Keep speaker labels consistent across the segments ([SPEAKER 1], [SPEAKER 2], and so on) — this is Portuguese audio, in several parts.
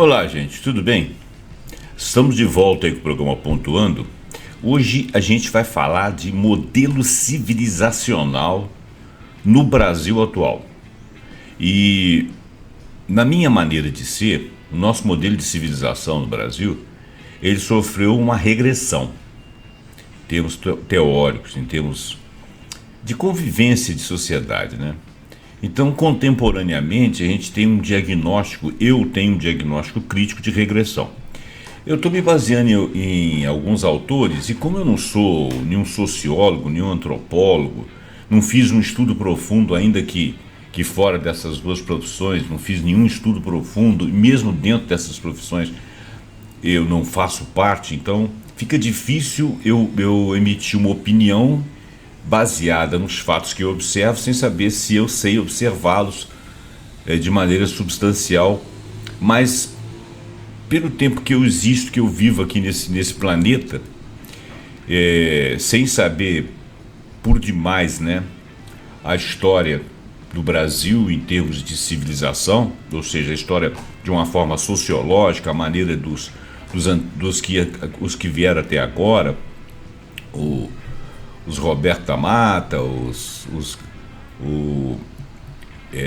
[SPEAKER 1] Olá, gente, tudo bem? Estamos de volta aí com o programa Pontuando. Hoje a gente vai falar de modelo civilizacional no Brasil atual. E, na minha maneira de ser, o nosso modelo de civilização no Brasil, ele sofreu uma regressão em termos teóricos, em termos de convivência de sociedade, né? Então, contemporaneamente, a gente tem um diagnóstico, eu tenho um diagnóstico crítico de regressão. Eu estou me baseando em alguns autores, e como eu não sou nenhum sociólogo, nenhum antropólogo, não fiz um estudo profundo, ainda que fora dessas duas profissões, não fiz nenhum estudo profundo, e mesmo dentro dessas profissões eu não faço parte, então fica difícil eu emitir uma opinião baseada nos fatos que eu observo, sem saber se eu sei observá-los de maneira substancial, mas pelo tempo que eu existo, que eu vivo aqui nesse planeta, sem saber por demais, né, a história do Brasil em termos de civilização, ou seja, a história de uma forma sociológica, a maneira os que vieram até agora, os Roberto da Mata,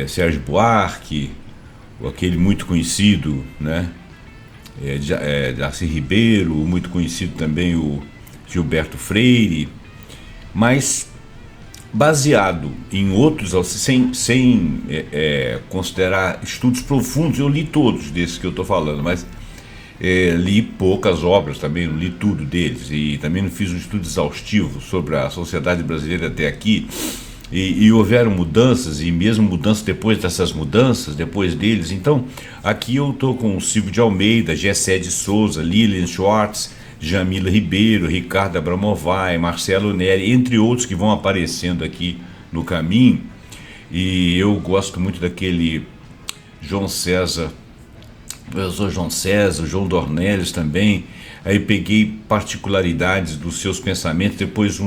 [SPEAKER 1] Sérgio Buarque, aquele muito conhecido, né, Darcy Ribeiro, muito conhecido também o Gilberto Freire, mas baseado em outros, sem considerar estudos profundos. Eu li todos desses que eu estou falando, mas li poucas obras também, não li tudo deles, e também não fiz um estudo exaustivo sobre a sociedade brasileira até aqui, e houveram mudanças, e mesmo mudanças depois dessas mudanças, depois deles. Então, aqui eu estou com o Silvio de Almeida, Gessé de Souza, Lilian Schwartz, Jamila Ribeiro, Ricardo Abramovay, Marcelo Neri, entre outros que vão aparecendo aqui no caminho, e eu gosto muito daquele João César, professor João César, João Dornelles também. Aí peguei particularidades dos seus pensamentos, depois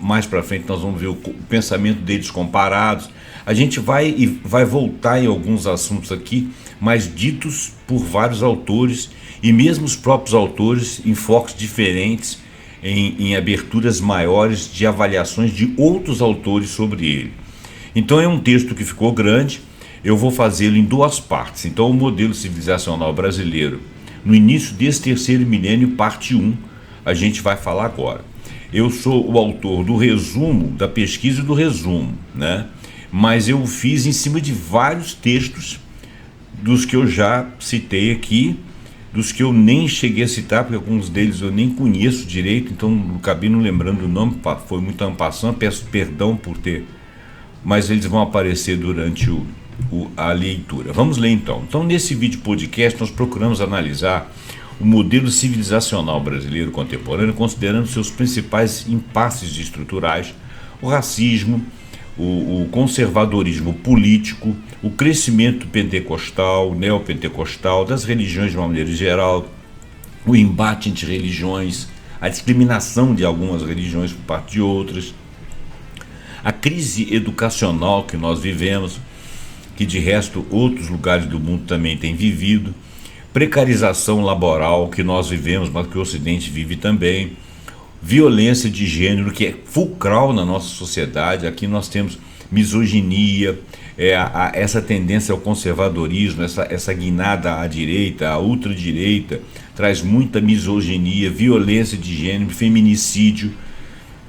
[SPEAKER 1] mais para frente nós vamos ver o pensamento deles comparados. A gente vai voltar em alguns assuntos aqui, mas ditos por vários autores, e mesmo os próprios autores em focos diferentes, em aberturas maiores de avaliações de outros autores sobre ele. Então é um texto que ficou grande. Eu vou fazê-lo em duas partes. Então, o modelo civilizacional brasileiro, no início desse terceiro milênio, parte 1, a gente vai falar agora. Eu sou o autor do resumo, da pesquisa e do resumo, né? Mas eu fiz em cima de vários textos, dos que eu já citei aqui, dos que eu nem cheguei a citar, porque alguns deles eu nem conheço direito, então acabei não lembrando o nome, foi muito en passant, peço perdão por ter, mas eles vão aparecer durante a leitura. Vamos ler então. Então, nesse vídeo podcast, nós procuramos analisar o modelo civilizacional brasileiro contemporâneo, considerando seus principais impasses estruturais: o racismo, o conservadorismo político, o crescimento pentecostal, neopentecostal, das religiões de uma maneira geral, o embate entre religiões, a discriminação de algumas religiões por parte de outras, a crise educacional que nós vivemos, que de resto outros lugares do mundo também têm vivido, precarização laboral que nós vivemos, mas que o Ocidente vive também, violência de gênero que é fulcral na nossa sociedade. Aqui nós temos misoginia, essa tendência ao conservadorismo, essa guinada à direita, à ultradireita, traz muita misoginia, violência de gênero, feminicídio,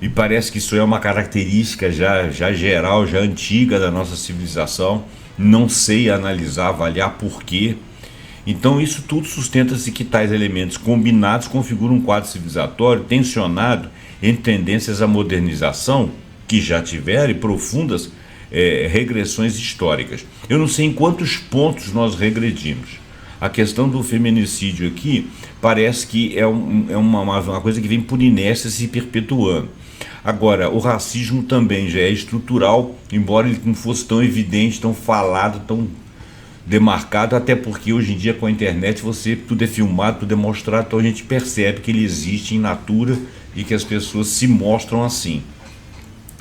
[SPEAKER 1] e parece que isso é uma característica já geral, já antiga da nossa civilização. Não sei analisar, avaliar por quê. Então isso tudo sustenta-se que tais elementos combinados configuram um quadro civilizatório tensionado entre tendências à modernização, que já tiveram, e profundas regressões históricas. Eu não sei em quantos pontos nós regredimos. A questão do feminicídio aqui parece que é uma coisa que vem por inércia se perpetuando. Agora, o racismo também já é estrutural, embora ele não fosse tão evidente, tão falado, tão demarcado, até porque hoje em dia com a internet tudo é filmado, tudo é mostrado, então a gente percebe que ele existe em natura e que as pessoas se mostram assim.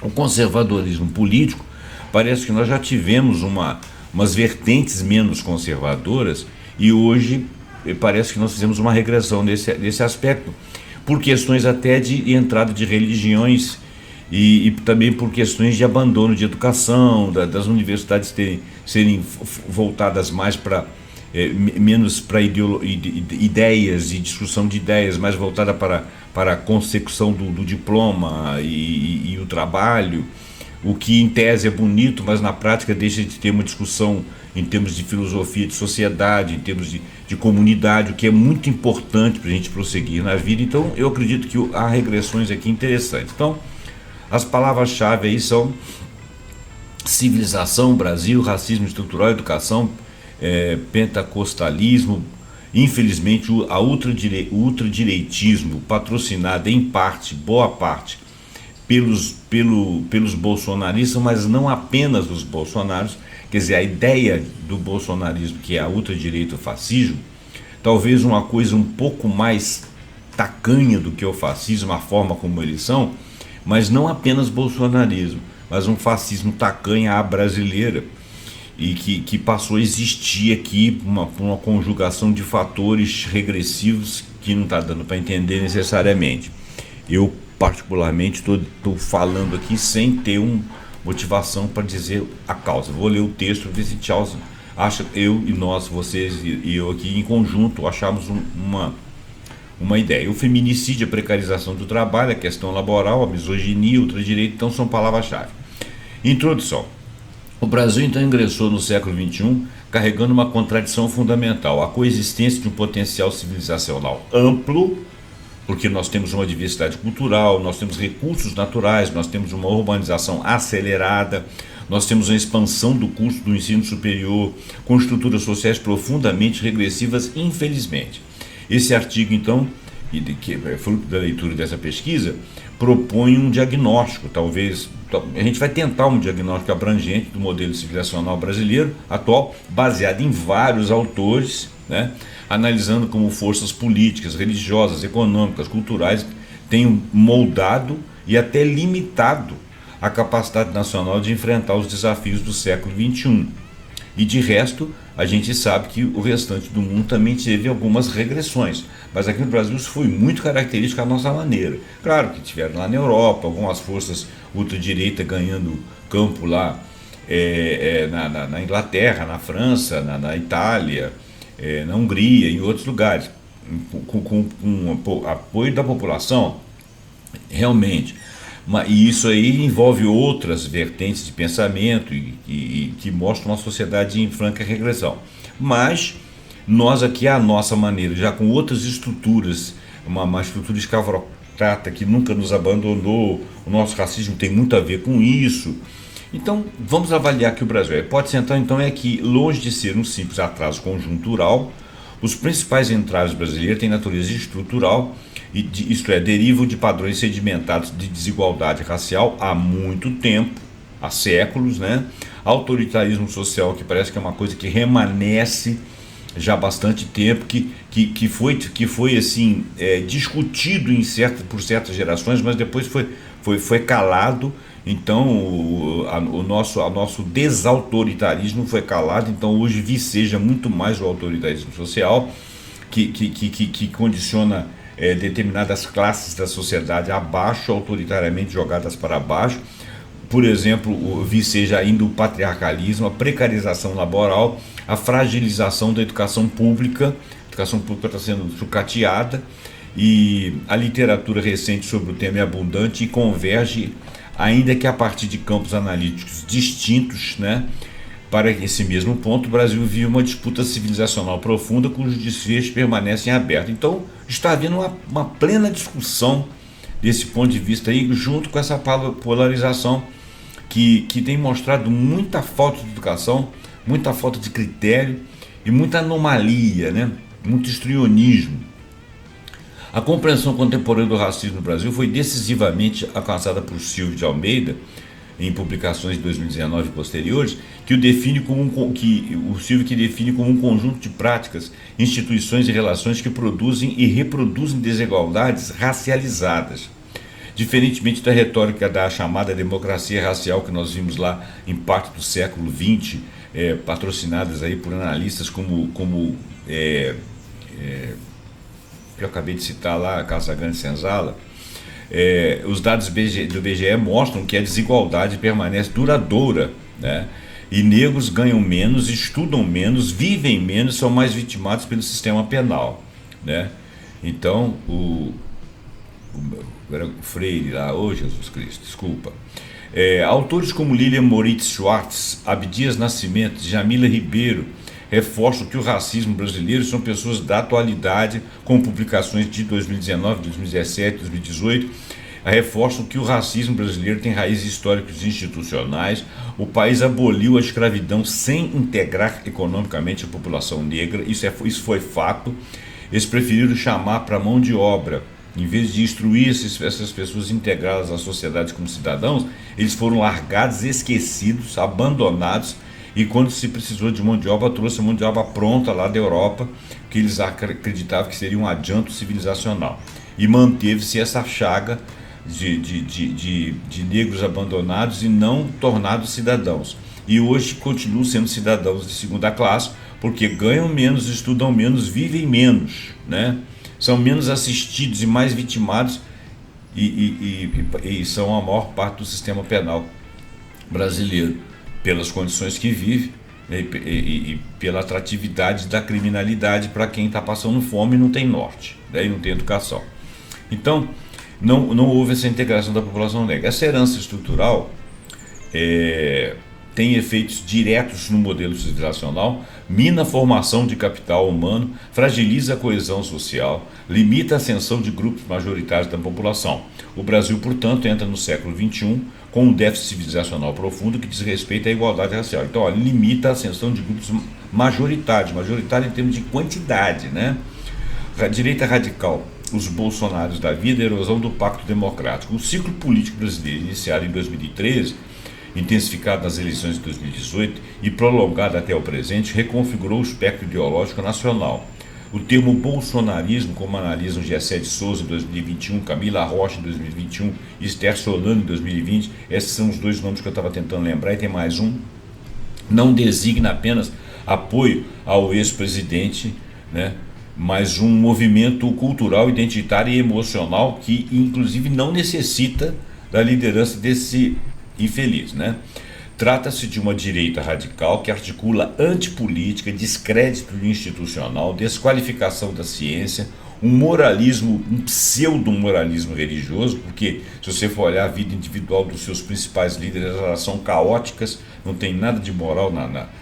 [SPEAKER 1] O conservadorismo político, parece que nós já tivemos umas vertentes menos conservadoras e hoje parece que nós fizemos uma regressão nesse aspecto, por questões até de entrada de religiões e também por questões de abandono de educação, das universidades serem voltadas mais para menos para ideias e discussão de ideias, mais voltada para a consecução do diploma e o trabalho, o que em tese é bonito, mas na prática deixa de ter uma discussão em termos de filosofia de sociedade, em termos de comunidade, o que é muito importante para a gente prosseguir na vida. Então eu acredito que há regressões aqui interessantes. Então as palavras-chave aí são civilização, Brasil, racismo estrutural, educação, pentecostalismo, infelizmente o ultradireitismo, patrocinado em parte, boa parte, pelos bolsonaristas, mas não apenas os bolsonaristas. Quer dizer, a ideia do bolsonarismo, que é a ultradireita, o fascismo, talvez uma coisa um pouco mais tacanha do que o fascismo, a forma como eles são, mas não apenas bolsonarismo, mas um fascismo tacanha à brasileira, e que passou a existir aqui uma conjugação de fatores regressivos que não está dando para entender necessariamente. Eu, particularmente, estou falando aqui sem ter motivação para dizer a causa. Vou ler o texto, ver se Charles acha, eu e nós, vocês e eu aqui em conjunto, achamos uma ideia. O feminicídio, a precarização do trabalho, a questão laboral, a misoginia, o ultradireita, então são palavras-chave. Introdução. O Brasil então ingressou no século XXI carregando uma contradição fundamental, a coexistência de um potencial civilizacional amplo, porque nós temos uma diversidade cultural, nós temos recursos naturais, nós temos uma urbanização acelerada, nós temos uma expansão do custo do ensino superior, com estruturas sociais profundamente regressivas, infelizmente. Esse artigo, então, que é fruto da leitura dessa pesquisa, propõe um diagnóstico, talvez, a gente vai tentar um diagnóstico abrangente do modelo civilizacional brasileiro atual, baseado em vários autores, né, analisando como forças políticas, religiosas, econômicas, culturais têm moldado e até limitado a capacidade nacional de enfrentar os desafios do século XXI. E de resto, a gente sabe que o restante do mundo também teve algumas regressões, mas aqui no Brasil isso foi muito característico à nossa maneira. Claro que tiveram lá na Europa algumas forças ultradireita ganhando campo lá na Inglaterra, na França, na Itália, na Hungria e em outros lugares, com apoio da população, realmente. E isso aí envolve outras vertentes de pensamento e que mostram uma sociedade em franca regressão. Mas nós aqui, à nossa maneira, já com outras estruturas, uma estrutura escravocrata que nunca nos abandonou, o nosso racismo tem muito a ver com isso. Então, vamos avaliar que o Brasil é. Pode sentar, então, é que, longe de ser um simples atraso conjuntural, os principais entraves brasileiros têm natureza estrutural, isto é, derivam de padrões sedimentados de desigualdade racial há muito tempo, há séculos, né? Autoritarismo social, que parece que é uma coisa que remanesce já há bastante tempo, que foi assim, discutido por certas gerações, mas depois foi calado. Então o nosso desautoritarismo foi calado. Então hoje viceja muito mais o autoritarismo social, que condiciona determinadas classes da sociedade abaixo, autoritariamente jogadas para baixo. Por exemplo, viceja ainda o patriarcalismo, a precarização laboral, a fragilização da educação pública. A educação pública está sendo sucateada, e a literatura recente sobre o tema é abundante e converge, ainda que a partir de campos analíticos distintos, né? Para esse mesmo ponto, o Brasil vive uma disputa civilizacional profunda, cujos desfechos permanecem abertos. Então, está havendo uma plena discussão desse ponto de vista aí, junto com essa polarização que tem mostrado muita falta de educação, muita falta de critério e muita anomalia, né? Muito histrionismo. A compreensão contemporânea do racismo no Brasil foi decisivamente alcançada por Silvio de Almeida, em publicações de 2019 e posteriores, que define como um conjunto de práticas, instituições e relações que produzem e reproduzem desigualdades racializadas. Diferentemente da retórica da chamada democracia racial que nós vimos lá em parte do século XX, patrocinadas aí por analistas como que eu acabei de citar lá, Casagrande Senzala. Os dados do BGE mostram que a desigualdade permanece duradoura, né? E negros ganham menos, estudam menos, vivem menos, são mais vitimados pelo sistema penal, né? Então, o Freire lá, Jesus Cristo, desculpa. Autores como Lilian Moritz Schwartz, Abdias Nascimento, Jamila Ribeiro reforçam que o racismo brasileiro são pessoas da atualidade, com publicações de 2019, 2017, 2018, reforçam que o racismo brasileiro tem raízes históricas e institucionais. O país aboliu a escravidão sem integrar economicamente a população negra, isso foi fato. Eles preferiram chamar para mão de obra, em vez de instruir essas pessoas, integrá-las à sociedade como cidadãos. Eles foram largados, esquecidos, abandonados, e quando se precisou de mão de obra, trouxe a mão de obra pronta lá da Europa, que eles acreditavam que seria um adianto civilizacional. E manteve-se essa chaga de negros abandonados e não tornados cidadãos. E hoje continuam sendo cidadãos de segunda classe, porque ganham menos, estudam menos, vivem menos, né? São menos assistidos e mais vitimados, e são a maior parte do sistema penal brasileiro, pelas condições que vive, né, e pela atratividade da criminalidade para quem está passando fome e não tem norte, né, e não tem educação. Então, não houve essa integração da população negra. Essa herança estrutural tem efeitos diretos no modelo civilizacional, mina a formação de capital humano, fragiliza a coesão social, limita a ascensão de grupos majoritários da população. O Brasil, portanto, entra no século XXI com um déficit civilizacional profundo que diz respeito à igualdade racial. Então, limita a ascensão de grupos majoritários em termos de quantidade, né? A direita radical, os bolsonaros da vida, a erosão do pacto democrático. O ciclo político brasileiro, iniciado em 2013, intensificado nas eleições de 2018 e prolongado até o presente, reconfigurou o espectro ideológico nacional. O termo bolsonarismo, como analisam Gessé de Souza em 2021, Camila Rocha em 2021 e Esther Solano em 2020, esses são os dois nomes que eu estava tentando lembrar, e tem mais um, não designa apenas apoio ao ex-presidente, né, mas um movimento cultural, identitário e emocional que, inclusive, não necessita da liderança desse infeliz, né? Trata-se de uma direita radical que articula antipolítica, descrédito institucional, desqualificação da ciência, um moralismo, um pseudo-moralismo religioso, porque se você for olhar a vida individual dos seus principais líderes, elas são caóticas, não tem nada de moral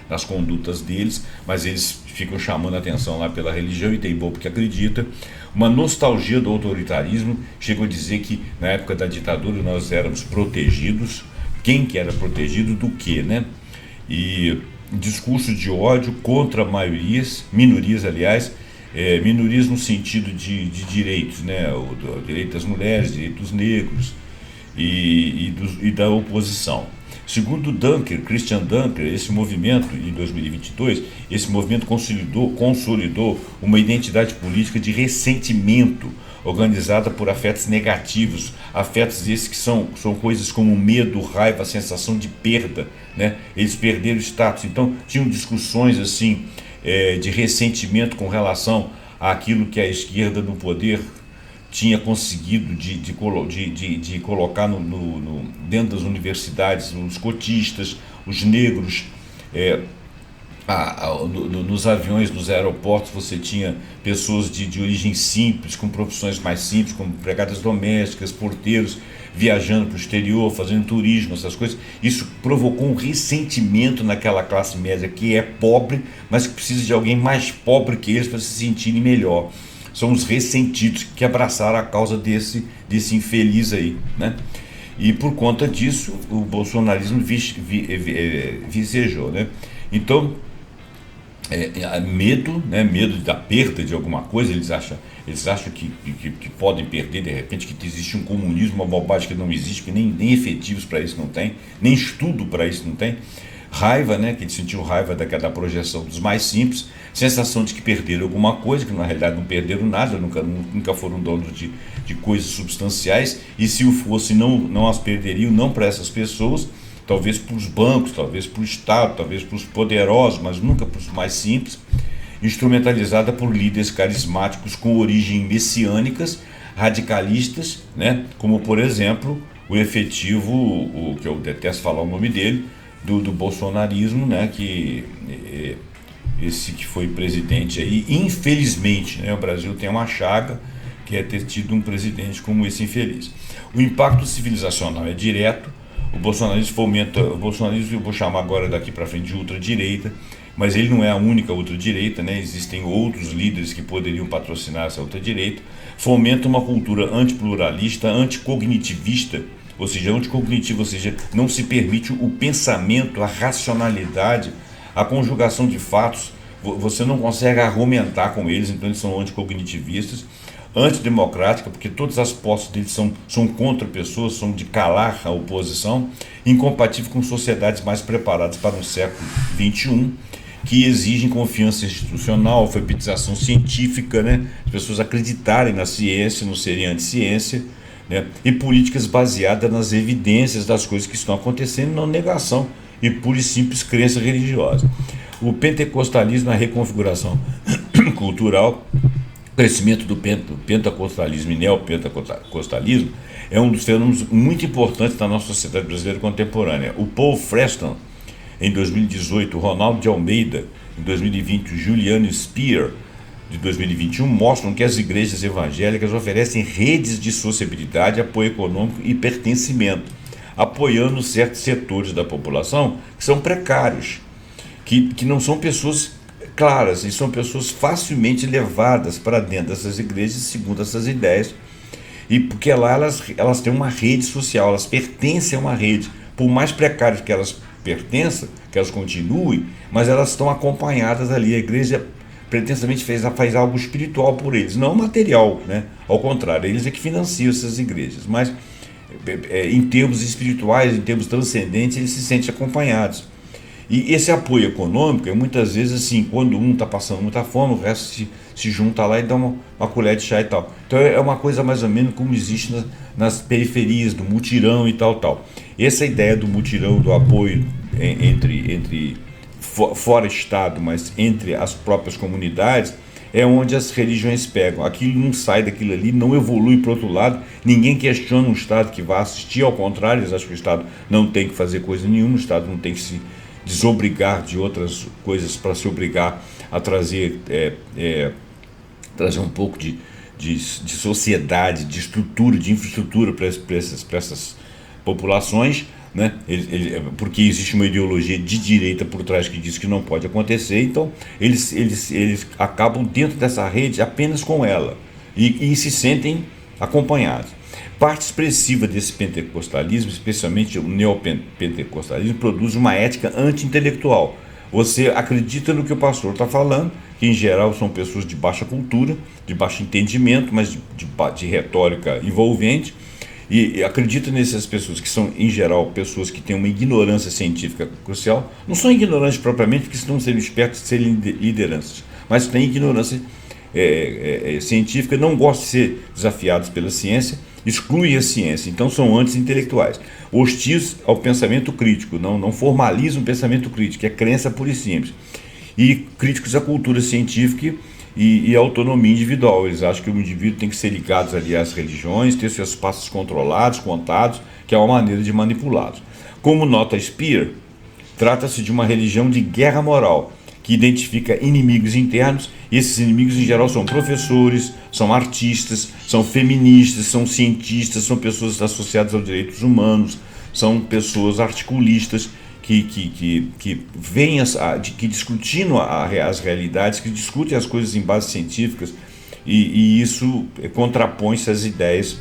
[SPEAKER 1] nas condutas deles, mas eles ficam chamando a atenção lá pela religião, e tem bobo que acredita. Uma nostalgia do autoritarismo, chegam a dizer que na época da ditadura nós éramos protegidos. Quem que era protegido do quê, né? E discurso de ódio contra minorias, aliás, minorias no sentido de direitos, né? O direito das mulheres, direito dos negros e da oposição. Segundo Christian Dunker, esse movimento, em 2022, esse movimento consolidou uma identidade política de ressentimento, organizada por afetos negativos, afetos esses que são coisas como medo, raiva, sensação de perda, né? Eles perderam o status, então tinham discussões assim, de ressentimento com relação àquilo que a esquerda no poder tinha conseguido de colocar dentro das universidades, os cotistas, os negros. Nos aviões, nos aeroportos, você tinha pessoas de origem simples, com profissões mais simples, como empregadas domésticas, porteiros, viajando para o exterior, fazendo turismo, essas coisas. Isso provocou um ressentimento naquela classe média que é pobre, mas que precisa de alguém mais pobre que eles para se sentirem melhor. São os ressentidos que abraçaram a causa desse infeliz aí, né? E por conta disso, o bolsonarismo vicejou, né? Então, medo, né? Medo da perda de alguma coisa. Eles acham que podem perder de repente, que existe um comunismo, uma bobagem que não existe, que nem efetivos para isso não tem, nem estudo para isso não tem. Raiva, né? Que eles sentiram raiva da projeção dos mais simples, sensação de que perderam alguma coisa, que na realidade não perderam nada, nunca foram donos de coisas substanciais, e se o fosse não as perderiam, não para essas pessoas, talvez para os bancos, talvez para o Estado, talvez para os poderosos, mas nunca para os mais simples, instrumentalizada por líderes carismáticos com origem messiânicas, radicalistas, né? Como, por exemplo, o efetivo, o que eu detesto falar o nome dele, do bolsonarismo, né? Esse que foi presidente aí, infelizmente, né? O Brasil tem uma chaga, que é ter tido um presidente como esse infeliz. O impacto civilizacional é direto. O bolsonarismo fomenta, o bolsonarismo eu vou chamar agora daqui para frente de ultradireita, mas ele não é a única ultradireita, né? Existem outros líderes que poderiam patrocinar essa ultradireita. Fomenta uma cultura antipluralista, anticognitivista, ou seja, anticognitivo, ou seja, não se permite o pensamento, a racionalidade, a conjugação de fatos. Você não consegue argumentar com eles, então eles são anticognitivistas. Antidemocrática, porque todas as posses deles são contra pessoas, são de calar a oposição, incompatível com sociedades mais preparadas para um século XXI, que exigem confiança institucional, alfabetização científica, né? As pessoas acreditarem na ciência, não serem anti-ciência, né? E políticas baseadas nas evidências das coisas que estão acontecendo, não negação e pura e simples crença religiosa. O pentecostalismo, a reconfiguração cultural, o crescimento do pentecostalismo e neopentecostalismo é um dos fenômenos muito importantes da nossa sociedade brasileira contemporânea. O Paul Freston, em 2018, o Ronaldo de Almeida, em 2020, o Juliano Speer, de 2021, mostram que as igrejas evangélicas oferecem redes de sociabilidade, apoio econômico e pertencimento, apoiando certos setores da população que são precários, que não são pessoas claras, e são pessoas facilmente levadas para dentro dessas igrejas segundo essas ideias, e porque lá elas têm uma rede social, elas pertencem a uma rede, por mais precárias que elas pertençam, que elas continuem, mas elas estão acompanhadas ali. A igreja pretensamente faz algo espiritual por eles, não material, né? Ao contrário, eles é que financiam essas igrejas, mas em termos espirituais, em termos transcendentes, eles se sentem acompanhados. E esse apoio econômico é muitas vezes assim, quando um está passando muita fome, o resto se junta lá e dá uma colher de chá e tal. Então é uma coisa mais ou menos como existe nas periferias, do mutirão e tal. Essa ideia do mutirão, do apoio fora Estado, mas entre as próprias comunidades, é onde as religiões pegam. Aquilo não sai daquilo ali, não evolui para o outro lado, ninguém questiona um Estado que vai assistir, ao contrário, eles acham que o Estado não tem que fazer coisa nenhuma, o Estado não tem que se desobrigar de outras coisas para se obrigar a trazer um pouco de sociedade, de estrutura, de infraestrutura para essas populações, né? Porque existe uma ideologia de direita por trás que diz que não pode acontecer, então eles acabam dentro dessa rede apenas com ela e se sentem acompanhados. Parte expressiva desse pentecostalismo, especialmente o neopentecostalismo, produz uma ética anti-intelectual. Você acredita no que o pastor está falando, que em geral são pessoas de baixa cultura, de baixo entendimento, mas de retórica envolvente, e acredita nessas pessoas que são, em geral, pessoas que têm uma ignorância científica crucial. Não são ignorantes propriamente, porque senão seriam espertos de serem lideranças, mas têm ignorância científica, não gostam de ser desafiados pela ciência, excluem a ciência, então são anti-intelectuais, hostis ao pensamento crítico, não formalizam o pensamento crítico, é crença pura e simples, e críticos à cultura científica e à autonomia individual. Eles acham que o indivíduo tem que ser ligado ali às religiões, ter seus passos controlados, contados, que é uma maneira de manipulá-los. Como nota Speer, trata-se de uma religião de guerra moral, que identifica inimigos internos, e esses inimigos em geral são professores, são artistas, são feministas, são cientistas, são pessoas associadas aos direitos humanos, são pessoas articulistas que vêm, que discutindo as realidades, que discutem as coisas em bases científicas, e isso contrapõe-se às ideias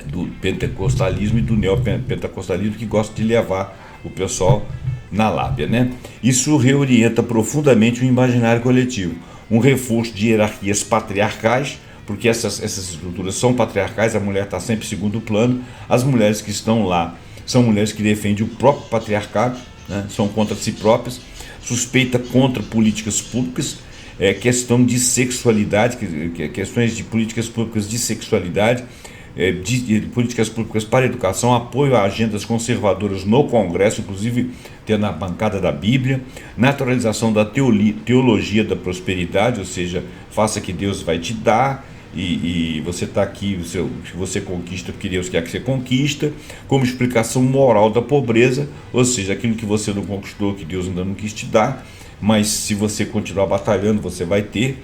[SPEAKER 1] do pentecostalismo e do neopentecostalismo, que gostam de levar o pessoal na lábia, né? Isso reorienta profundamente o imaginário coletivo, um reforço de hierarquias patriarcais, porque essas estruturas são patriarcais, a mulher está sempre em segundo plano, as mulheres que estão lá são mulheres que defendem o próprio patriarcado, né? São contra si próprias, suspeita contra políticas públicas, questão de sexualidade, questões de políticas públicas de sexualidade, políticas públicas para a educação, apoio a agendas conservadoras no Congresso, inclusive tendo a bancada da Bíblia, naturalização da teologia da prosperidade, ou seja, faça que Deus vai te dar, e você está aqui, você conquista porque Deus quer que você conquista, como explicação moral da pobreza, ou seja, aquilo que você não conquistou, que Deus ainda não quis te dar, mas se você continuar batalhando, você vai ter,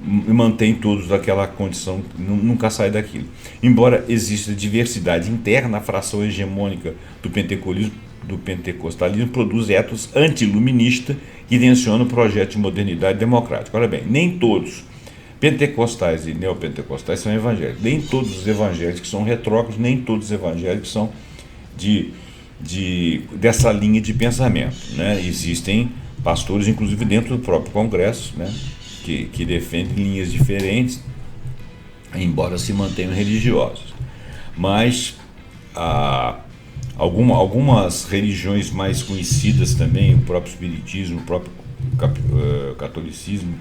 [SPEAKER 1] e mantém todos naquela condição, nunca sai daquilo. Embora exista diversidade interna, a fração hegemônica do pentecostalismo produz etos antiluministas que tensionam o projeto de modernidade democrática. Olha bem, nem todos pentecostais e neopentecostais são evangélicos, nem todos os evangélicos são retrógrados, nem todos os evangélicos são dessa linha de pensamento, né? Existem pastores, inclusive dentro do próprio Congresso, né, que defendem linhas diferentes, embora se mantenham religiosos. Mas algumas religiões mais conhecidas também, o próprio espiritismo, o próprio catolicismo,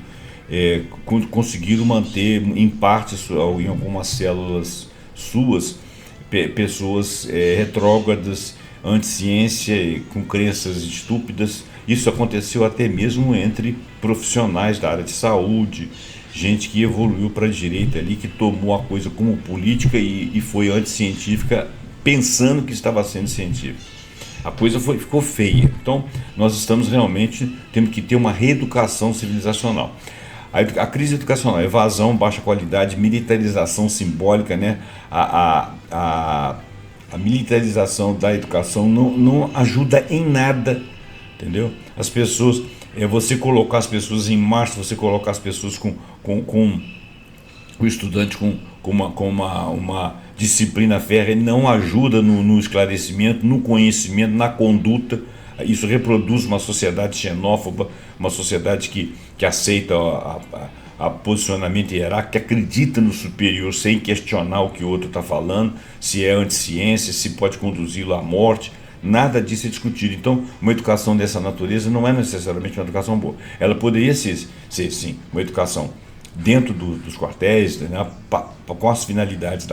[SPEAKER 1] conseguiram manter em parte, em algumas células suas, pessoas retrógradas, anti-ciência, com crenças estúpidas. Isso aconteceu até mesmo entre profissionais da área de saúde, gente que evoluiu para a direita ali, que tomou a coisa como política e foi anticientífica, pensando que estava sendo científica. A coisa ficou feia. Então, nós estamos realmente tendo que ter uma reeducação civilizacional. A crise educacional, evasão, baixa qualidade, militarização simbólica, né? A militarização da educação não ajuda em nada, entendeu? As pessoas, você colocar as pessoas em marcha, você colocar as pessoas com o estudante com uma disciplina férrea, não ajuda no esclarecimento, no conhecimento, na conduta. Isso reproduz uma sociedade xenófoba, uma sociedade que aceita a posicionamento hierárquico, que acredita no superior sem questionar o que o outro está falando, se é anti-ciência, se pode conduzi-lo à morte. Nada disso é discutido. Então, uma educação dessa natureza não é necessariamente uma educação boa. Ela poderia ser sim, uma educação dentro dos quartéis, né, com as finalidades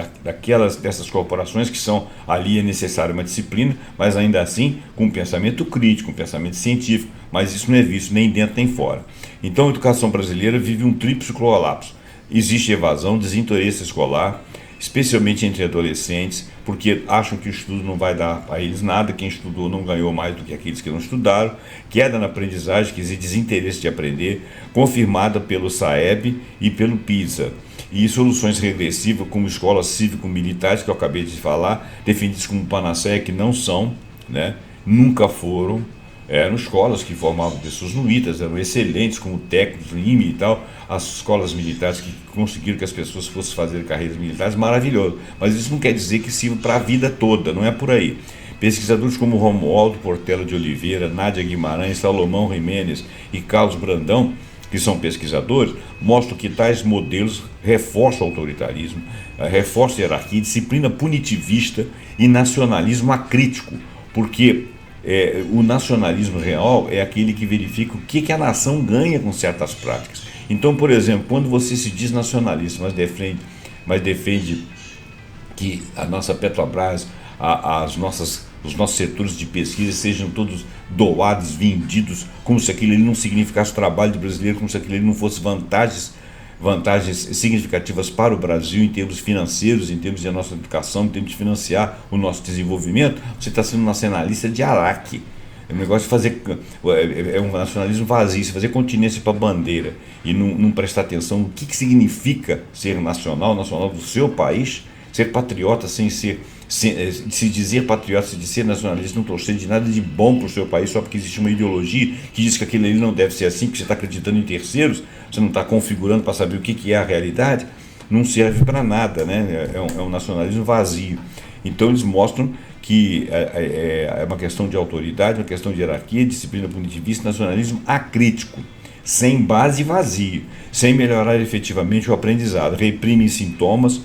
[SPEAKER 1] dessas corporações, que são ali é necessária uma disciplina, mas ainda assim com um pensamento crítico, um pensamento científico, mas isso não é visto nem dentro nem fora. Então a educação brasileira vive um tríplice colapso. Existe evasão, desinteresse escolar, especialmente entre adolescentes, porque acham que o estudo não vai dar a eles nada, quem estudou não ganhou mais do que aqueles que não estudaram, queda na aprendizagem, quer dizer, desinteresse de aprender, confirmada pelo SAEB e pelo PISA, e soluções regressivas como escolas cívico-militares, que eu acabei de falar, defendidas como panaceia, que não são, né, nunca foram. Eram escolas que formavam pessoas no ITAS, eram excelentes como técnicos, IME e tal, as escolas militares que conseguiram que as pessoas fossem fazer carreiras militares, maravilhoso. Mas isso não quer dizer que sirva para a vida toda, não é por aí. Pesquisadores como Romualdo Portela de Oliveira, Nádia Guimarães, Salomão Jimenez e Carlos Brandão, que são pesquisadores, mostram que tais modelos reforçam o autoritarismo, reforçam a hierarquia, disciplina punitivista e nacionalismo acrítico, porque o nacionalismo real é aquele que verifica o que a nação ganha com certas práticas. Então, por exemplo, quando você se diz nacionalista, mas defende que a nossa Petrobras, os nossos setores de pesquisa sejam todos doados, vendidos, como se aquilo ali não significasse trabalho do brasileiro, como se aquilo ali não fosse vantagens significativas para o Brasil em termos financeiros, em termos de nossa educação, em termos de financiar o nosso desenvolvimento, você está sendo um nacionalista de Araque. É um negócio de fazer, é um nacionalismo vazio, você fazer continência para a bandeira e não prestar atenção no que significa ser nacional do seu país, ser patriota sem se dizer patriota, se dizer nacionalista, não torcer de nada de bom para o seu país só porque existe uma ideologia que diz que aquilo ali não deve ser assim, que você está acreditando em terceiros, você não está configurando para saber o que é a realidade, não serve para nada, né? É um nacionalismo vazio. Então eles mostram que é uma questão de autoridade, uma questão de hierarquia, disciplina punitivista, nacionalismo acrítico, sem base e vazio, sem melhorar efetivamente o aprendizado, reprimem sintomas,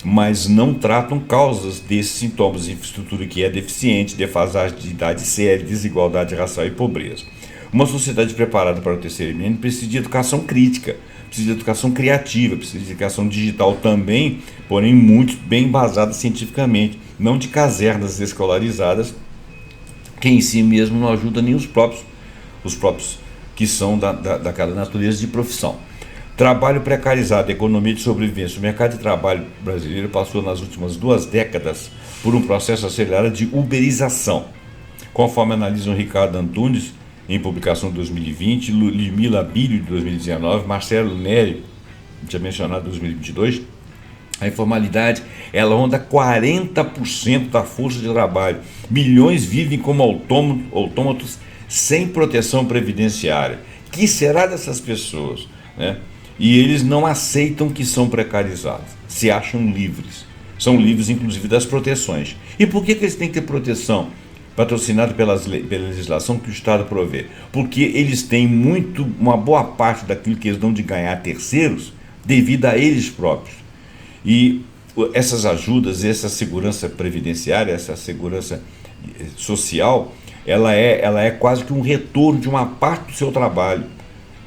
[SPEAKER 1] mas não tratam causas desses sintomas, infraestrutura que é deficiente, defasagem de idade séria, desigualdade racial e pobreza. Uma sociedade preparada para o terceiro milênio precisa de educação crítica, precisa de educação criativa, precisa de educação digital também, porém muito bem embasada cientificamente, não de casernas escolarizadas, que em si mesmo não ajuda nem os próprios que são daquela natureza de profissão. Trabalho precarizado, economia de sobrevivência. O mercado de trabalho brasileiro passou nas últimas 2 décadas por um processo acelerado de uberização. Conforme analisam Ricardo Antunes, em publicação de 2020, Ludmila Bilho, de 2019, Marcelo Neri, tinha mencionado 2022, a informalidade, ela ronda 40% da força de trabalho. Milhões vivem como autômatos sem proteção previdenciária. Que será dessas pessoas, né? E eles não aceitam que são precarizados, se acham livres. São livres, inclusive, das proteções. E por que eles têm que ter proteção? Patrocinado pela legislação que o Estado provê. Porque eles têm uma boa parte daquilo que eles dão de ganhar a terceiros devido a eles próprios. E essas ajudas, essa segurança previdenciária, essa segurança social, ela é quase que um retorno de uma parte do seu trabalho.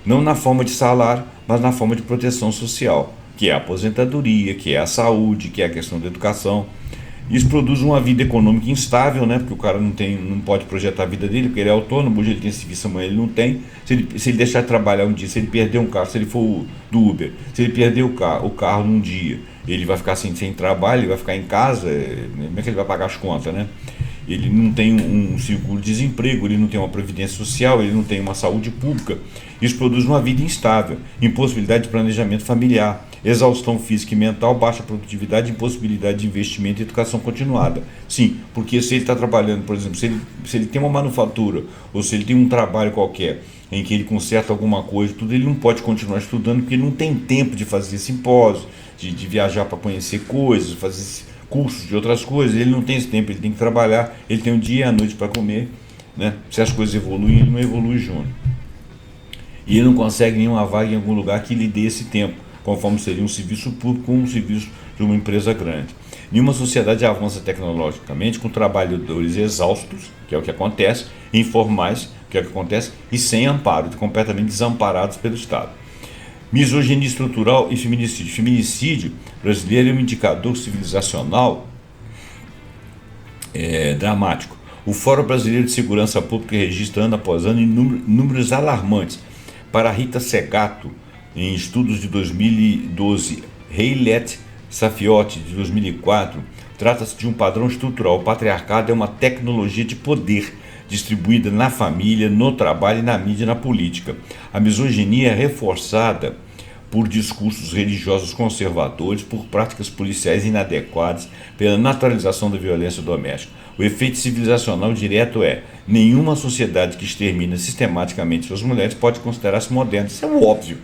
[SPEAKER 1] Não na forma de salário, mas na forma de proteção social, que é a aposentadoria, que é a saúde, que é a questão da educação. Isso produz uma vida econômica instável, né? Porque o cara não pode projetar a vida dele, porque ele é autônomo, hoje ele tem serviço, amanhã ele não tem. Se ele deixar de trabalhar um dia, se ele perder um carro, se ele for do Uber, se ele perder o carro num dia, ele vai ficar sem trabalho, ele vai ficar em casa, como é que ele vai pagar as contas, né? Ele não tem um seguro-desemprego, ele não tem uma previdência social, ele não tem uma saúde pública. Isso produz uma vida instável, impossibilidade de planejamento familiar, exaustão física e mental, baixa produtividade, impossibilidade de investimento e educação continuada. Sim, porque se ele está trabalhando, por exemplo, se ele tem uma manufatura, ou se ele tem um trabalho qualquer, em que ele conserta alguma coisa, tudo, ele não pode continuar estudando, porque ele não tem tempo de fazer simpósio, de viajar para conhecer coisas, fazer cursos de outras coisas, ele não tem esse tempo, ele tem que trabalhar, ele tem um dia e a noite para comer, né? Se as coisas evoluem, ele não evolui junto. E ele não consegue nenhuma vaga em algum lugar que lhe dê esse tempo, conforme seria um serviço público ou um serviço de uma empresa grande. Nenhuma sociedade avança tecnologicamente com trabalhadores exaustos, que é o que acontece, informais, que é o que acontece, e sem amparo, completamente desamparados pelo Estado. Misoginia estrutural e feminicídio. Feminicídio brasileiro é um indicador civilizacional dramático. O Fórum Brasileiro de Segurança Pública registra ano após ano números alarmantes. Para Rita Segato, em estudos de 2012, Heilet Safiotti, de 2004, trata-se de um padrão estrutural. O patriarcado é uma tecnologia de poder distribuída na família, no trabalho, na mídia e na política. A misoginia é reforçada por discursos religiosos conservadores, por práticas policiais inadequadas, pela naturalização da violência doméstica. O efeito civilizacional direto é: nenhuma sociedade que extermina sistematicamente suas mulheres pode considerar-se moderna. Isso é óbvio,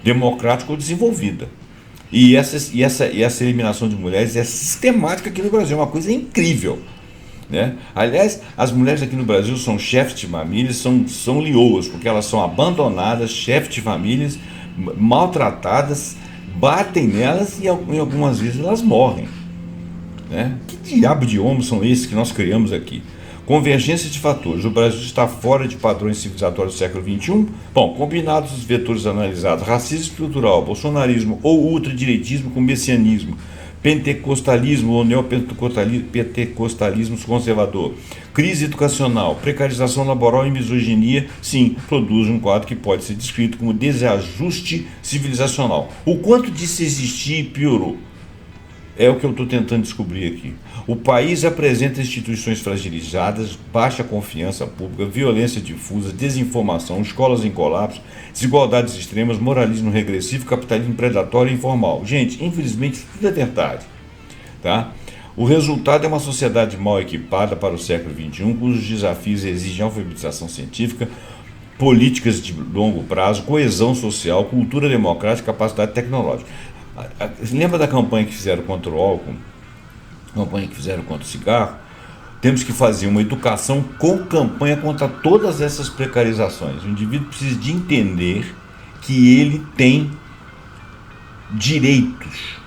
[SPEAKER 1] democrática ou desenvolvida. E essa eliminação de mulheres é sistemática aqui no Brasil, é uma coisa incrível, né? Aliás, as mulheres aqui no Brasil são chefes de famílias, são leoas, porque elas são abandonadas, chefes de famílias, maltratadas, batem nelas e algumas vezes elas morrem, né? Que diabo de homens são esses que nós criamos aqui? Convergência de fatores. O Brasil está fora de padrões civilizatórios do século XXI? Bom, combinados os vetores analisados, racismo estrutural, bolsonarismo ou ultradireitismo com messianismo, pentecostalismo ou neopentecostalismo conservador, crise educacional, precarização laboral e misoginia, sim, produz um quadro que pode ser descrito como desajuste civilizacional. O quanto disso existia e piorou é o que eu estou tentando descobrir aqui. O país apresenta instituições fragilizadas, baixa confiança pública, violência difusa, desinformação, escolas em colapso, desigualdades extremas, moralismo regressivo, capitalismo predatório e informal. Gente, infelizmente isso tudo é verdade, tá? O resultado é uma sociedade mal equipada para o século XXI, cujos desafios exigem alfabetização científica, políticas de longo prazo, coesão social, cultura democrática e capacidade tecnológica. Lembra da campanha que fizeram contra o álcool? Campanha que fizeram contra o cigarro? Temos que fazer uma educação com campanha contra todas essas precarizações. O indivíduo precisa de entender que ele tem direitos,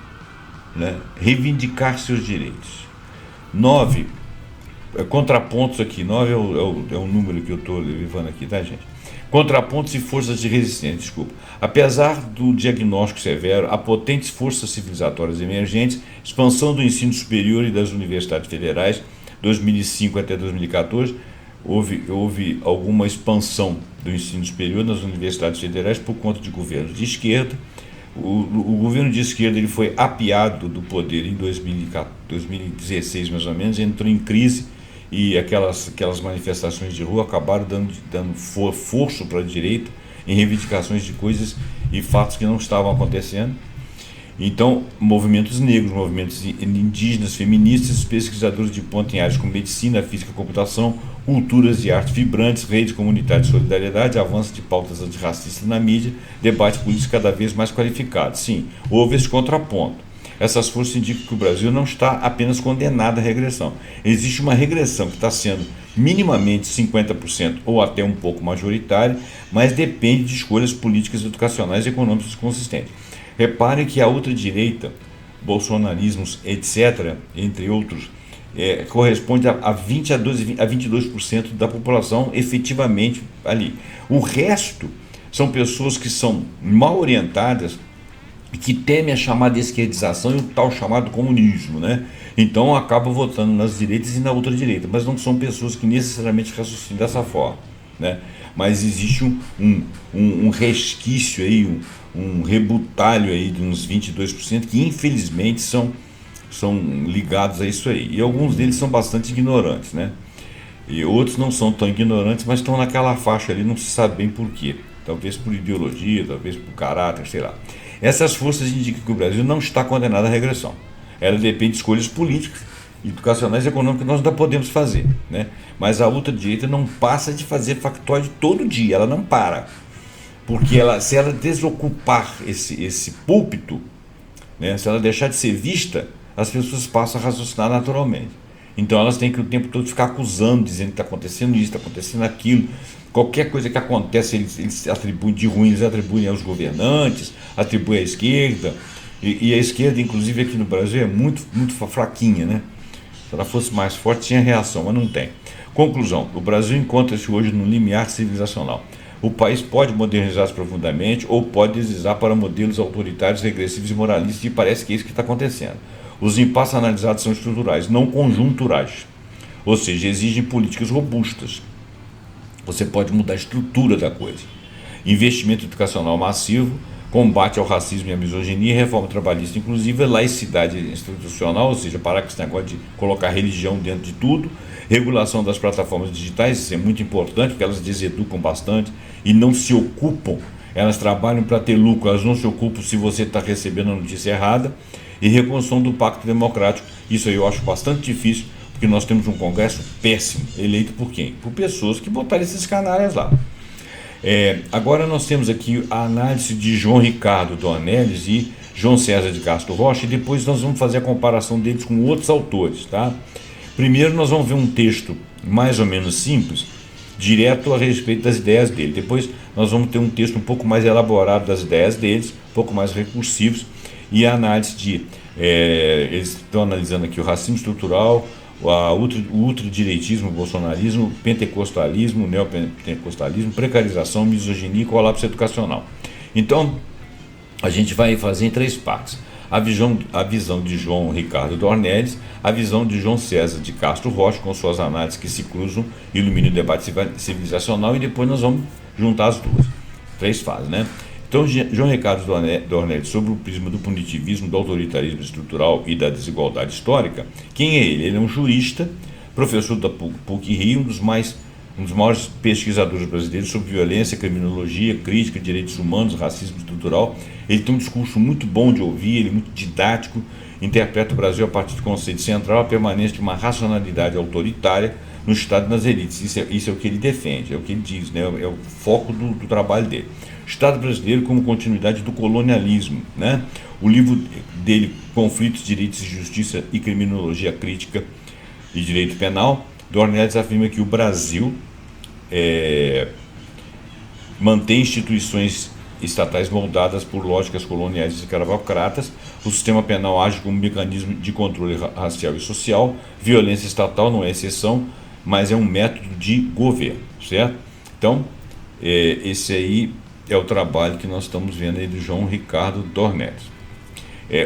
[SPEAKER 1] né? Reivindicar seus direitos. 9, contrapontos aqui, 9 é o número que eu estou levando aqui, tá, gente? Contrapontos e forças de resistência, desculpa. Apesar do diagnóstico severo, há potentes forças civilizatórias emergentes, expansão do ensino superior e das universidades federais, 2005 até 2014, houve alguma expansão do ensino superior nas universidades federais por conta de governos de esquerda. O governo de esquerda ele foi apiado do poder em 2016, mais ou menos, entrou em crise e aquelas manifestações de rua acabaram dando força para a direita em reivindicações de coisas e fatos que não estavam acontecendo. Então, movimentos negros, movimentos indígenas, feministas, pesquisadores de ponta em áreas como medicina, física, computação, culturas e artes vibrantes, redes comunitárias de solidariedade, avanço de pautas antirracistas na mídia, debate político cada vez mais qualificado. Sim, houve esse contraponto. Essas forças indicam que o Brasil não está apenas condenado à regressão. Existe uma regressão que está sendo minimamente 50% ou até um pouco majoritária, mas depende de escolhas políticas, educacionais e econômicas consistentes. Reparem que a ultradireita, bolsonarismos, etc., entre outros, corresponde a 20 a 12, a 22% da população efetivamente ali. O resto são pessoas que são mal orientadas e que temem a chamada esquerdização e o tal chamado comunismo, né? Então acabam votando nas direitas e na ultradireita, mas não são pessoas que necessariamente raciocinam dessa forma, né? Mas existe um resquício aí, um rebutalho aí de uns 22% que infelizmente são ligados a isso aí. E alguns deles são bastante ignorantes, né? E outros não são tão ignorantes, mas estão naquela faixa ali, não se sabe bem por quê. Talvez por ideologia, talvez por caráter, sei lá. Essas forças indicam que o Brasil não está condenado à regressão. Ela depende de escolhas políticas, educacionais e econômicas que nós ainda podemos fazer, né? Mas a ultradireita não passa de fazer factoide todo dia, ela não para. Porque se ela desocupar esse púlpito, né, se ela deixar de ser vista, as pessoas passam a raciocinar naturalmente. Então elas têm que o tempo todo ficar acusando, dizendo que está acontecendo isso, está acontecendo aquilo. Qualquer coisa que acontece, eles atribuem de ruim, eles atribuem aos governantes, atribuem à esquerda. E a esquerda, inclusive aqui no Brasil, é muito fraquinha, né? Se ela fosse mais forte, tinha reação, mas não tem. Conclusão: o Brasil encontra-se hoje no limiar civilizacional. O país pode modernizar-se profundamente ou pode deslizar para modelos autoritários, regressivos e moralistas, e parece que é isso que está acontecendo. Os impasses analisados são estruturais, não conjunturais, ou seja, exigem políticas robustas. Você pode mudar a estrutura da coisa. Investimento educacional massivo, combate ao racismo e à misoginia, reforma trabalhista inclusiva, laicidade institucional, ou seja, parar com esse negócio de colocar religião dentro de tudo, regulação das plataformas digitais, isso é muito importante, porque elas deseducam bastante e não se ocupam, elas trabalham para ter lucro, elas não se ocupam se você está recebendo a notícia errada, e reconstrução do pacto democrático. Isso aí eu acho bastante difícil, porque nós temos um Congresso péssimo, eleito por quem? Por pessoas que botaram esses canalhas lá. Agora nós temos aqui a análise de João Ricardo Dornelles e João César de Castro Rocha, e depois nós vamos fazer a comparação deles com outros autores, tá? Primeiro nós vamos ver um texto mais ou menos simples, direto a respeito das ideias dele. Depois nós vamos ter um texto um pouco mais elaborado das ideias deles, um pouco mais recursivos, e a análise eles estão analisando aqui o racismo estrutural, o ultradireitismo, o bolsonarismo, o pentecostalismo, o neopentecostalismo, precarização, misoginia e colapso educacional. Então, a gente vai fazer em 3 partes. A visão de João Ricardo Dornelles, a visão de João César de Castro Rocha, com suas análises que se cruzam, iluminam o debate civilizacional, e depois nós vamos juntar as duas. 3 fases, né? Então, João Ricardo Dornelles, sobre o prisma do punitivismo, do autoritarismo estrutural e da desigualdade histórica. Quem é ele? Ele é um jurista, professor da PUC-Rio, um dos maiores pesquisadores brasileiros sobre violência, criminologia, crítica, direitos humanos, racismo estrutural. Ele tem um discurso muito bom de ouvir, ele é muito didático, interpreta o Brasil a partir do conceito central, a permanência de uma racionalidade autoritária no Estado e nas elites. Isso é o que ele defende, é o que ele diz, né? É o foco do trabalho dele. Estado brasileiro como continuidade do colonialismo, né? O livro dele, Conflitos, Direitos e Justiça e Criminologia Crítica e Direito Penal, Dornelles afirma que o Brasil mantém instituições estatais moldadas por lógicas coloniais e escravocratas, o sistema penal age como mecanismo de controle racial e social, violência estatal não é exceção, mas é um método de governo, certo? Então, Esse aí é o trabalho que nós estamos vendo aí do João Ricardo Dornelles.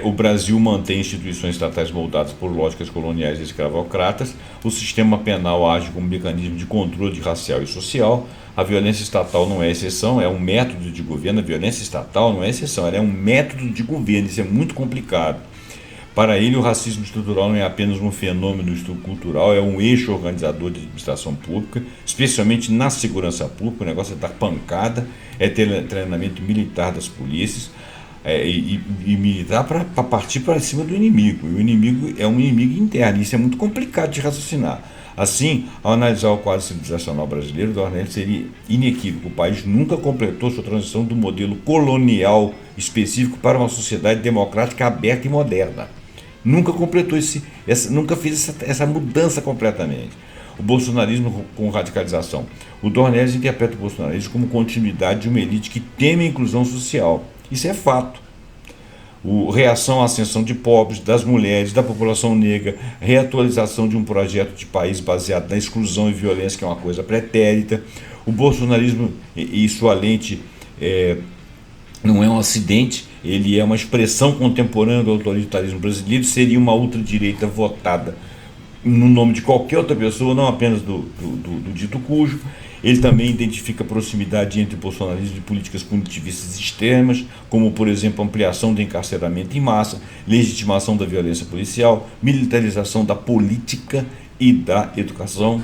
[SPEAKER 1] O Brasil mantém instituições estatais moldadas por lógicas coloniais e escravocratas. O sistema penal age como mecanismo de controle racial e social. A violência estatal não é exceção, é um método de governo. A violência estatal não é exceção, ela é um método de governo. Isso é muito complicado. Para ele, o racismo estrutural não é apenas um fenômeno cultural, é um eixo organizador de administração pública, especialmente na segurança pública. O negócio é dar pancada, é ter treinamento militar das polícias, e militar para partir para cima do inimigo. E o inimigo é um inimigo interno, isso é muito complicado de raciocinar. Assim, ao analisar o quadro civilizacional brasileiro, Dornelles seria inequívoco. O país nunca completou sua transição do modelo colonial específico para uma sociedade democrática aberta e moderna. Nunca completou nunca fez essa mudança completamente. O bolsonarismo com radicalização. O Dornelles interpreta o bolsonarismo como continuidade de uma elite que teme a inclusão social. Isso é fato. Reação à ascensão de pobres, das mulheres, da população negra, reatualização de um projeto de país baseado na exclusão e violência, que é uma coisa pretérita. O bolsonarismo e sua lente não é um acidente, ele é uma expressão contemporânea do autoritarismo brasileiro, seria uma ultradireita votada no nome de qualquer outra pessoa, não apenas do dito cujo. Ele também identifica proximidade entre bolsonarismo e políticas punitivistas extremas, como, por exemplo, ampliação do encarceramento em massa, legitimação da violência policial, militarização da política e da educação.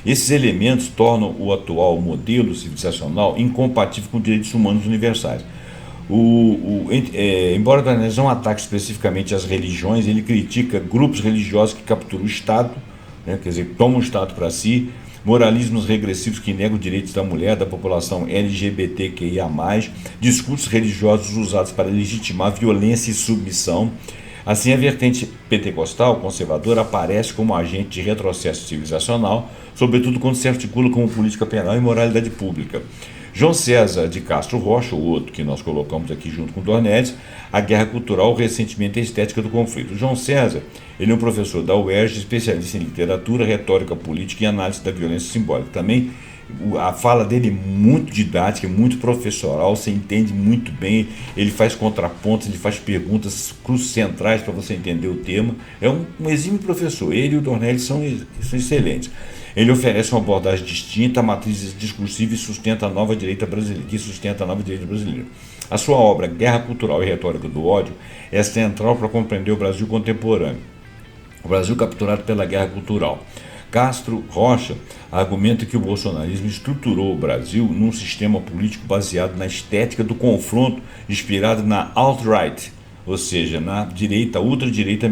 [SPEAKER 1] Esses elementos tornam o atual modelo civilizacional incompatível com direitos humanos universais. Embora Dornelles não ataque especificamente as religiões, ele critica grupos religiosos que capturam o Estado, né, quer dizer, tomam o Estado para si, moralismos regressivos que negam os direitos da mulher, da população LGBTQIA+, discursos religiosos usados para legitimar violência e submissão. Assim, a vertente pentecostal conservadora aparece como agente de retrocesso civilizacional, sobretudo quando se articula como política penal e moralidade pública. João César de Castro Rocha, o outro que nós colocamos aqui junto com Dornelles, a guerra cultural, o ressentimento e a estética do conflito. João César, ele é um professor da UERJ, especialista em literatura, retórica política e análise da violência simbólica. Também a fala dele é muito didática, muito professoral, você entende muito bem, ele faz contrapontos, ele faz perguntas centrais para você entender o tema. É um exímio professor, ele e o Dornelles são excelentes. Ele oferece uma abordagem distinta, a matriz discursiva e sustenta a nova direita brasileira. A sua obra, Guerra Cultural e Retórica do Ódio, é central para compreender o Brasil contemporâneo. O Brasil capturado pela guerra cultural. Castro Rocha argumenta que o bolsonarismo estruturou o Brasil num sistema político baseado na estética do confronto, inspirado na alt-right, ou seja, na ultradireita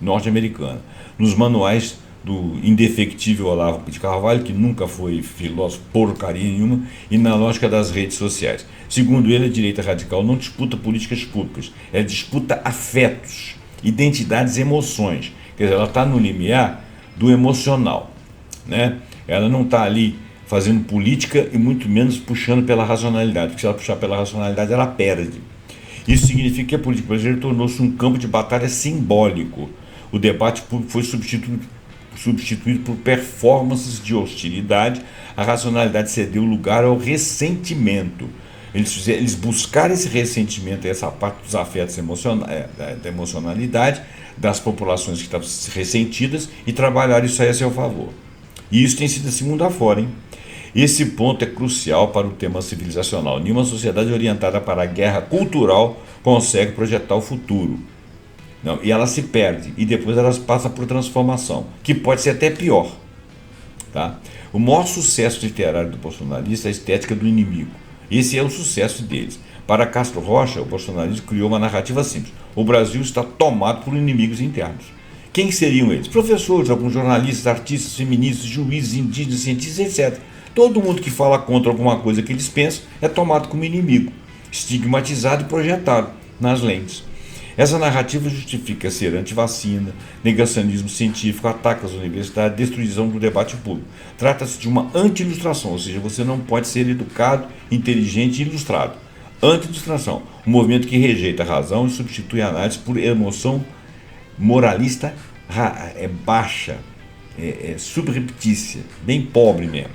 [SPEAKER 1] norte-americana, nos manuais do indefectível Olavo de Carvalho, que nunca foi filósofo porcaria nenhuma, e na lógica das redes sociais. Segundo ele, a direita radical não disputa políticas públicas, ela disputa afetos, identidades e emoções. Quer dizer, ela está no limiar do emocional, né? Ela não está ali fazendo política e muito menos puxando pela racionalidade, porque se ela puxar pela racionalidade, ela perde. Isso significa que a política brasileira tornou-se um campo de batalha simbólico. O debate público foi substituído por performances de hostilidade, a racionalidade cedeu lugar ao ressentimento. Eles buscaram esse ressentimento, essa parte dos afetos da emocionalidade das populações que estavam ressentidas e trabalharam isso aí a seu favor. E isso tem sido assim mundo afora, hein? Esse ponto é crucial para o tema civilizacional. Nenhuma sociedade orientada para a guerra cultural consegue projetar o futuro. Não, e ela se perde, e depois ela passa por transformação, que pode ser até pior. Tá? O maior sucesso literário do bolsonarista é a estética do inimigo. Esse é o sucesso deles. Para Castro Rocha, o bolsonarismo criou uma narrativa simples. O Brasil está tomado por inimigos internos. Quem seriam eles? Professores, alguns jornalistas, artistas, feministas, juízes, indígenas, cientistas, etc. Todo mundo que fala contra alguma coisa que eles pensam é tomado como inimigo, estigmatizado e projetado nas lentes. Essa narrativa justifica ser antivacina, negacionismo científico, ataque às universidades, destruição do debate público. Trata-se de uma anti-ilustração, ou seja, você não pode ser educado, inteligente e ilustrado. Anti-ilustração, um movimento que rejeita a razão e substitui a análise por emoção moralista baixa, subreptícia, bem pobre mesmo.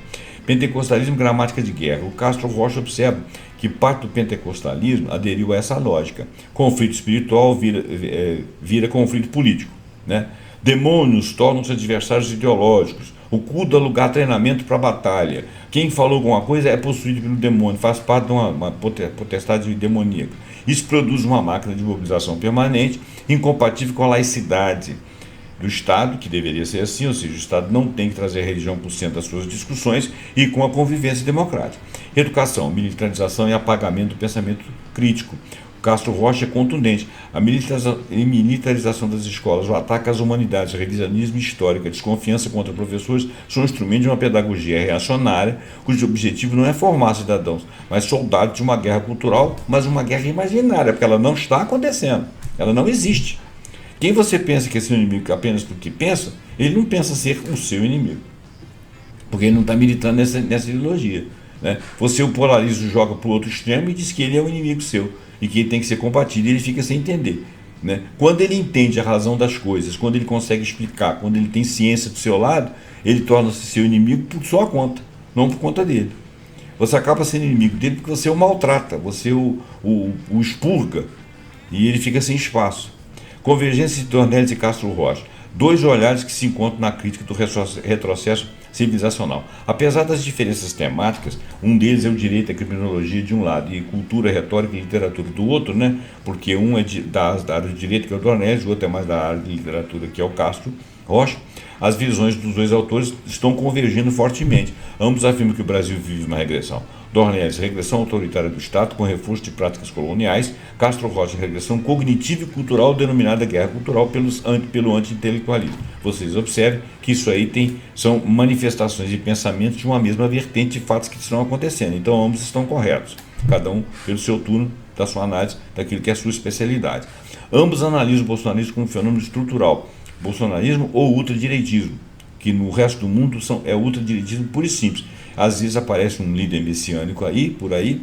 [SPEAKER 1] Pentecostalismo, gramática de guerra. O Castro Rocha observa que parte do pentecostalismo aderiu a essa lógica. Conflito espiritual vira conflito político, né? Demônios tornam-se adversários ideológicos. O culto dá lugar a treinamento para a batalha. Quem falou alguma coisa é possuído pelo demônio, faz parte de uma potestade demoníaca. Isso produz uma máquina de mobilização permanente, incompatível com a laicidade do Estado, que deveria ser assim, ou seja, o Estado não tem que trazer a religião para o centro das suas discussões, e com a convivência democrática. Educação, militarização e apagamento do pensamento crítico. O Castro Rocha é contundente. A militarização das escolas, o ataque às humanidades, o revisionismo histórico, a desconfiança contra professores são instrumentos de uma pedagogia reacionária, cujo objetivo não é formar cidadãos, mas soldados de uma guerra cultural, mas uma guerra imaginária, porque ela não está acontecendo, ela não existe. Quem você pensa que é seu inimigo apenas porque pensa, ele não pensa ser o seu inimigo, porque ele não está militando nessa ideologia, né? Você o polariza, joga para o outro extremo e diz que ele é o inimigo seu e que ele tem que ser combatido, e ele fica sem entender, né? Quando ele entende a razão das coisas, quando ele consegue explicar, quando ele tem ciência do seu lado, ele torna-se seu inimigo por sua conta, não por conta dele. Você acaba sendo inimigo dele porque você o maltrata, você o expurga, e ele fica sem espaço. Convergência de Dornelles e Castro Rocha. Dois olhares que se encontram na crítica do retrocesso civilizacional. Apesar das diferenças temáticas, um deles é o direito à criminologia de um lado e cultura, retórica e literatura do outro, né? Porque um é da área de direito, que é o Dornelles, o outro é mais da área de literatura, que é o Castro Rocha. As visões dos dois autores estão convergindo fortemente. Ambos afirmam que o Brasil vive uma regressão. Dornelles, regressão autoritária do Estado com reforço de práticas coloniais. Castro Rocha, regressão cognitiva e cultural denominada guerra cultural pelo anti-intelectualismo. Vocês observem que isso aí são manifestações de pensamentos de uma mesma vertente de fatos que estão acontecendo. Então ambos estão corretos, cada um pelo seu turno da sua análise daquilo que é a sua especialidade. Ambos analisam o bolsonarismo como um fenômeno estrutural, bolsonarismo ou ultradireitismo, que no resto do mundo é ultradireitismo puro e simples. Às vezes aparece um líder messiânico aí, por aí,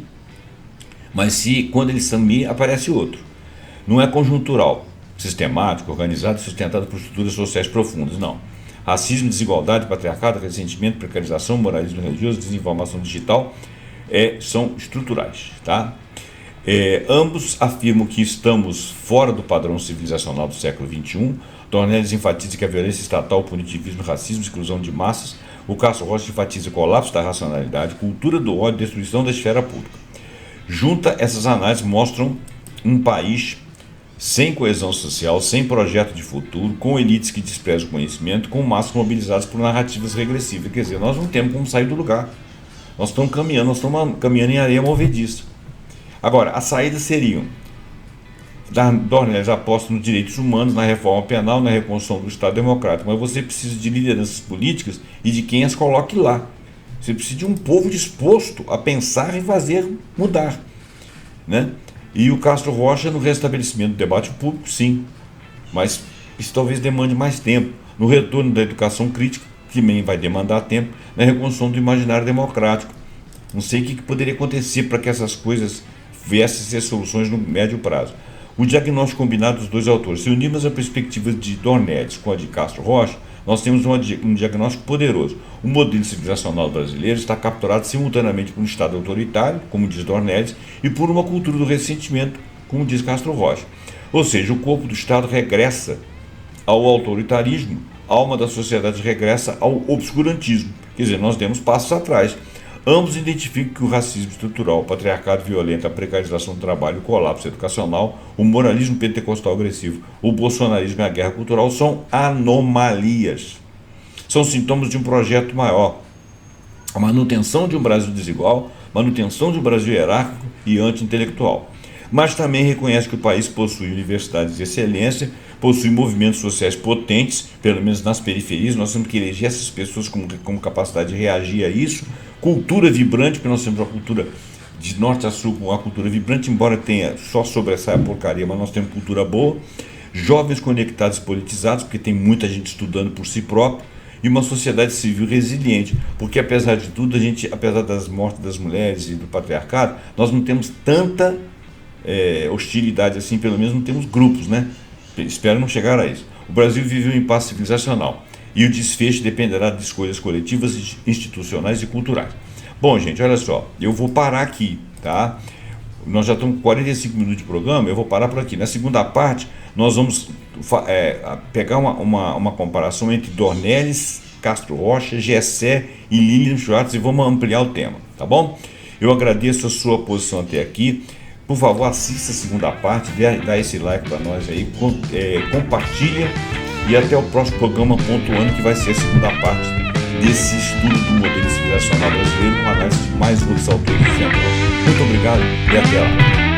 [SPEAKER 1] mas quando ele sumir, aparece outro. Não é conjuntural, sistemático, organizado e sustentado por estruturas sociais profundas, não. Racismo, desigualdade, patriarcado, ressentimento, precarização, moralismo religioso, desinformação digital são estruturais, tá? Ambos afirmam que estamos fora do padrão civilizacional do século XXI. Dornelles enfatiza que a violência estatal, o punitivismo, racismo, exclusão de massas. O Castro Rocha enfatiza o colapso da racionalidade, cultura do ódio, destruição da esfera pública. Junta, essas análises mostram um país sem coesão social, sem projeto de futuro, com elites que desprezam o conhecimento, com massas mobilizadas por narrativas regressivas. Quer dizer, nós não temos como sair do lugar. Nós estamos caminhando em areia movediça. Agora, as saídas seriam: Dornelles aposta nos direitos humanos, na reforma penal, na reconstrução do Estado democrático, mas você precisa de lideranças políticas e de quem as coloque lá. Você precisa de um povo disposto a pensar e fazer mudar, né? E o Castro Rocha no restabelecimento do debate público, sim, mas isso talvez demande mais tempo. No retorno da educação crítica, que também vai demandar tempo, na reconstrução do imaginário democrático. Não sei o que poderia acontecer para que essas coisas viessem a ser soluções no médio prazo. O diagnóstico combinado dos dois autores. Se unirmos a perspectiva de Dornelles com a de Castro Rocha, nós temos um diagnóstico poderoso. O modelo civilizacional brasileiro está capturado simultaneamente por um Estado autoritário, como diz Dornelles, e por uma cultura do ressentimento, como diz Castro Rocha. Ou seja, o corpo do Estado regressa ao autoritarismo, a alma da sociedade regressa ao obscurantismo. Quer dizer, nós demos passos atrás. Ambos identificam que o racismo estrutural, o patriarcado violento, a precarização do trabalho, o colapso educacional, o moralismo pentecostal agressivo, o bolsonarismo e a guerra cultural são anomalias. São sintomas de um projeto maior. A manutenção de um Brasil desigual, manutenção de um Brasil hierárquico e anti-intelectual. Mas também reconhece que o país possui universidades de excelência, possui movimentos sociais potentes, pelo menos nas periferias. Nós temos que eleger essas pessoas com capacidade de reagir a isso. Cultura vibrante, porque nós temos uma cultura de norte a sul, uma cultura vibrante, embora tenha só sobressaia a porcaria, mas nós temos cultura boa. Jovens conectados e politizados, porque tem muita gente estudando por si próprio, e uma sociedade civil resiliente, porque apesar de tudo, apesar das mortes das mulheres e do patriarcado, nós não temos tanta hostilidade assim, pelo menos não temos grupos, né? Espero não chegar a isso. O Brasil vive um impasse civilizacional. e o desfecho dependerá de escolhas coletivas, institucionais e culturais. Bom, gente, olha só, eu vou parar aqui, tá? Nós já estamos com 45 minutos de programa, eu vou parar por aqui. Na segunda parte, nós vamos pegar uma comparação entre Dornelles, Castro Rocha, Gessé e Lilian Schwartz e vamos ampliar o tema, tá bom? Eu agradeço a sua posição até aqui. Por favor, assista a segunda parte, dá esse like para nós aí, compartilha e até o próximo programa pontuando, que vai ser a segunda parte desse estudo do modelo civilizacional brasileiro, com análise de mais outros autores. Muito obrigado e até lá.